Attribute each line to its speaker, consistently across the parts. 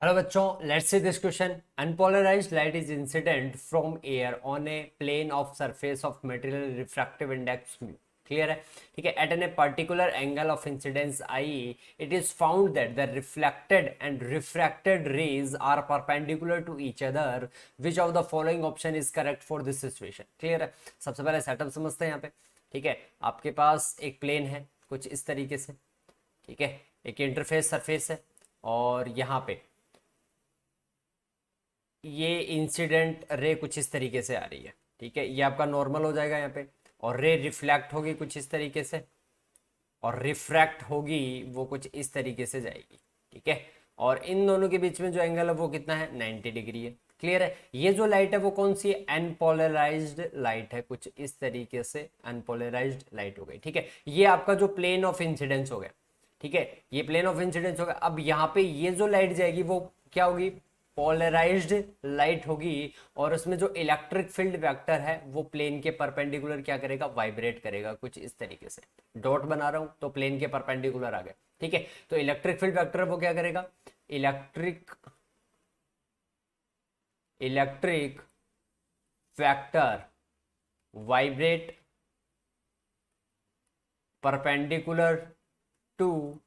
Speaker 1: Hello बच्चों, let's see this question. Unpolarized light is incident from air on a plane of surface of material refractive index mu. Clear है? ठीक है। At an a particular angle of incidence i, it is found that the reflected and refracted rays are perpendicular to each other. Which of the following option is correct for this situation? Clear है? सबसे पहले setup समझते हैं यहाँ पे। ठीक है, आपके पास एक प्लेन है कुछ इस तरीके से। ठीक है, एक इंटरफेस सरफेस है और यहाँ पे ये इंसिडेंट रे कुछ इस तरीके से आ रही है। ठीक है, ये आपका नॉर्मल हो जाएगा यहाँ पे। और रे रिफ्लेक्ट होगी कुछ इस तरीके से, और रिफ्रैक्ट होगी वो कुछ इस तरीके से जाएगी। ठीक है, और इन दोनों के बीच में जो एंगल है वो कितना है, 90 डिग्री है। क्लियर है? ये जो लाइट है वो कौन सी है, अनपोलराइज्ड लाइट है, कुछ इस तरीके से अनपोलराइज्ड लाइट हो गई। ठीक है, ये आपका जो प्लेन ऑफ इंसिडेंस हो गया। ठीक है, ये प्लेन ऑफ इंसिडेंस होगा। अब यहाँ पे ये जो लाइट जाएगी वो क्या होगी, पोलराइज्ड लाइट होगी। और उसमें जो इलेक्ट्रिक फील्ड वेक्टर है वो प्लेन के परपेंडिकुलर क्या करेगा, वाइब्रेट करेगा कुछ इस तरीके से। डॉट बना रहा हूं तो प्लेन के परपेंडिकुलर आ गया। ठीक है, तो इलेक्ट्रिक फील्ड वेक्टर वो क्या करेगा, electric electric vector vibrate perpendicular to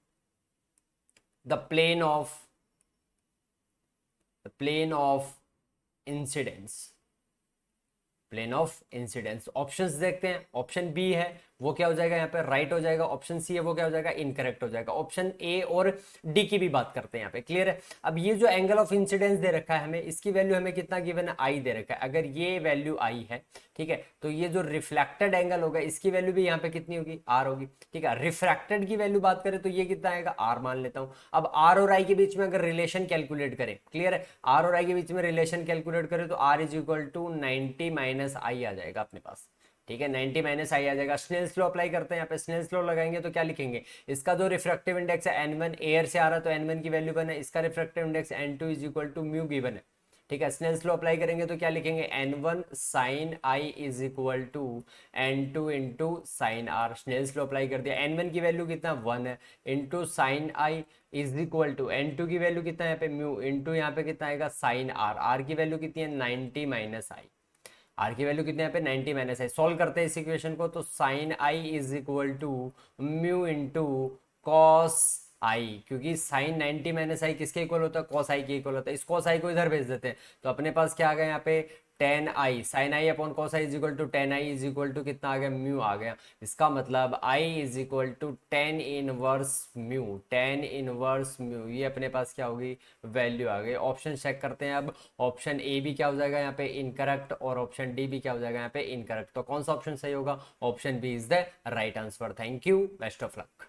Speaker 1: the plane of incidence. Plane of incidence. Options देखते हैं। ऑप्शन बी है वो क्या हो जाएगा, यहाँ पे राइट हो जाएगा। ऑप्शन सी है वो क्या हो जाएगा, इनकरेक्ट हो जाएगा। ऑप्शन ए और डी की भी बात करते हैं यहाँ पे। क्लियर है? अब ये जो एंगल ऑफ इंसिडेंस दे रखा है हमें, इसकी वैल्यू हमें कितना गिवन है, आई दे रखा है। अगर ये वैल्यू आई है, ठीक है, तो ये जो रिफ्लेक्टेड एंगल होगा इसकी वैल्यू भी यहाँ पे कितनी होगी, आर होगी। ठीक है, रिफ्रैक्टेड की वैल्यू बात करें तो ये कितना आएगा, आर मान लेता हूं। अब आर और आई के बीच में अगर रिलेशन कैलकुलेट करें, क्लियर है, आर और आई के बीच में रिलेशन कैलकुलेट करें तो R is equal to 90 minus I आ जाएगा अपने पास। ठीक है, 90 माइनस आई आ जाएगा। स्नेल्स लॉ अप्लाई करते हैं यहाँ पे। स्नेल्स लॉ लगाएंगे तो क्या लिखेंगे, इसका जो रिफ्रैक्टिव इंडेक्स है n1, एयर से आ रहा है तो n1 की वैल्यू बना है। इसका refractive index n2 is equal to mu given है। ठीक है, स्नेल्स लॉ अप्लाई करेंगे तो क्या लिखेंगे, n1 sine I is equal to n2 into sine r. Snell's law apply कर दिया। n1 की वैल्यू कितना, 1 है, into sine I is equal to n2 की वैल्यू कितना है यहाँ पे, म्यू, इंटू यहाँ पे कितना आएगा, साइन आर। आर की वैल्यू कितनी है, 90 माइनस आई। आर की वैल्यू कितनी है यहाँ पे, 90 माइनस आई। सॉल्व करते हैं इस इक्वेशन को तो sine I is equal to mu into cos I, क्योंकि साइन 90 माइनस आई किसके इक्वल होता है, कॉस आई के इक्वल होता है। इस कॉस आई को इधर भेज देते हैं तो अपने पास क्या आ गया यहाँ पे, tan I sine I upon cos I is equal to tan I is equal to कितना आ गया, म्यू आ गया। इसका मतलब I is equal to tan inverse mu. Tan inverse mu, ये अपने पास क्या होगी, वैल्यू आ गई। ऑप्शन चेक करते हैं अब। ऑप्शन ए भी क्या हो जाएगा यहाँ पे, इनकरेक्ट, और ऑप्शन डी भी क्या हो जाएगा यहाँ पे, इनकरेक्ट। तो कौन सा ऑप्शन सही होगा, option B is the right answer. Thank you, best of luck.